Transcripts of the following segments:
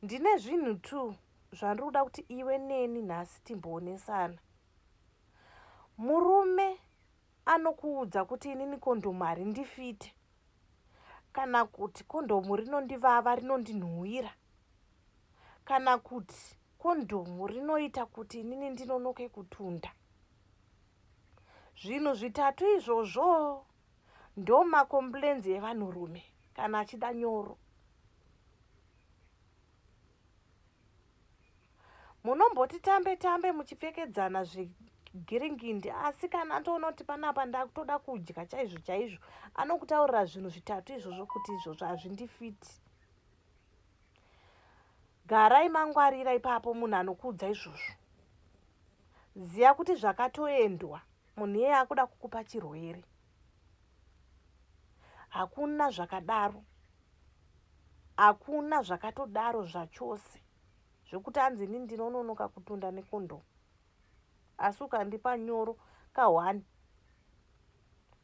Ndine zvinhu tu zvandiri kuda kuti iwe neni nhasi timboonesana. Murume anokuudza kuti inini kondomu harindifite, kana kuti kondomu rinondivava, rinondinhuhwira, kana kuti kondomu rinoita kuti inini ndinonoke kutunda. Zvinhu zvitatu izvozvo ndo makombulenzi evanhurume kana achida nyoro. Munomboti tambe muchipfekedzana zvigiringindi, asi kana toona kuti panapa ndakutoda kudya chaizvo chaizvo, anokutaurira zvinhu zvitatu izvozvo kuti izvozvo hazvindifiti. Garai mangwarira ipapo munhu anokuudza izvozvo. Ziya kuti zvakatoendwa, munhu iyeye akuda kukupa chirwere. Hakuna zvakadaro. Hakuna zvakatodaro zvachose zvekuti hanzi ini ndinononoka kutunda nekondomu. Asi ukandipa nyoro ka1,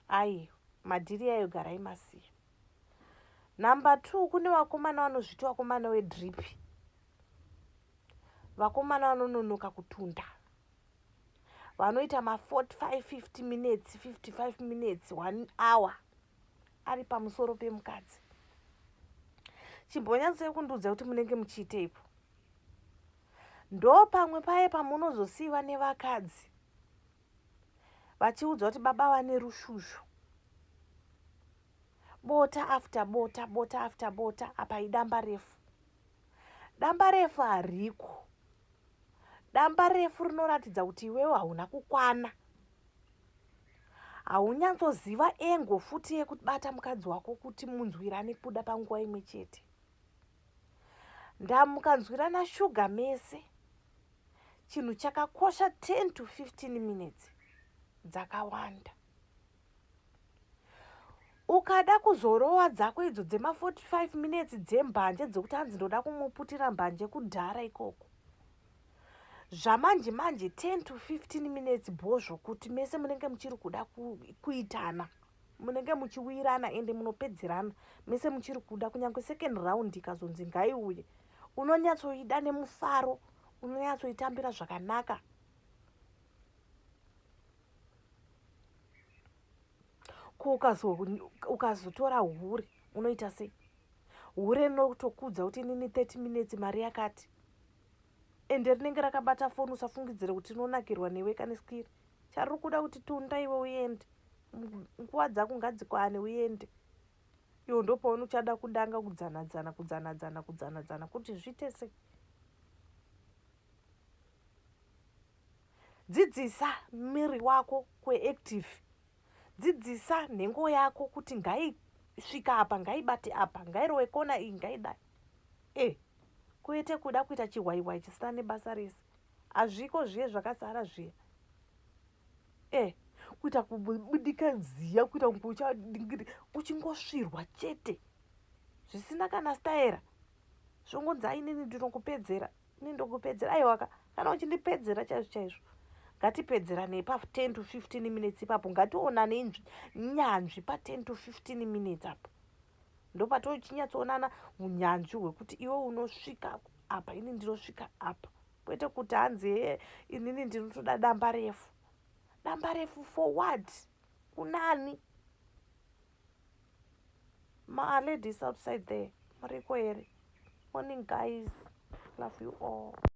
aiyo, madhiri ayo garai masiya. Namba 2, kune vakomana vanozviti vakomana wedhiripi. Vakomana vanononoka kutunda. Vanoita 45-50 minutes, 55 minutes, 1 hour ari pamusoro pemukadzi. Chimbonyatsoi kundiudza kuti munenge muchiiteipo. Ndo pamwe paye pamunozosiiva nevakadzi vachiudza kuti baba vane rushuzhu. Bota after bota, bota after bota, apa idamba refu. Damba refu hariko. Damba refu rinoratidza kuti iwewe hauna kukwana. Haunyatsoziva engo futi yekubata mukadzi wako kuti munzwirane kuda panguva imwe chete. Ndamukanzwirana shuga mese. Chinhu chakakosha 10 to 15 minutes dzakawanda. Ukada kuzorowa dzako idzo dzema 45 minutes dzembanje dzokuti hanzi ndoda kumuputira mbanje kudhara ikoko. Zvamanje manje 10 to 15 minutes bhozvo kuti mese munenge muchiri kuda kuitana. Munenge muchiwirana ende munopedzerana. Mese muchiri kuda kunyange second round ikazonzi ngaiuye. Unonyatsoida nemufaro. Unonyatsoitambira zvakanaka. Ukazotora hure, unoita sei? Hure rinotokudza kuti nini 30 minutes mari yakati. Ende rinenge rakabata foni, usafungidzire kuti inonakirwa newe kaneskiri. Chariri kuda kuti tunda iwe uende. Nguva dzako ngadzikwane uende. Iwo ndo paunochada kudanga kudzanadzana kuti zviite sei. Dzidzisa miri wako kweactive. Dzidzisa nhengo yako kuti ngaisvika apa, ngaibate apa, ngairowe kona iyi, ngaidai. Kuite kuda kuita chihwaiwai chisina nebasa rese. Hazviko zviye zvakasara zviye. Kuita kubudika ziya, kuita uchingosvirwa chete. Zvisina kana staera. Zvongonzi inini ndinokupedzera. Inini ndokupedzera. Aiwaka, kana uchindipedzera chaizvo chaizvo. Ngatipedzerane pa 10 to 15 minutes ipapo. Ngationane nyanzvi pa 10 to 15 minutes apo. Ndo patochinyatsonana unyanzvi hwekuti iwe unosvika apa, ini ndinosvika apa. Kwete kuti hanzi inini ndinotoda damba refu. Damba refu for what? Kunani? Ma ladies outside there, muriko here. Morning guys. Love you all.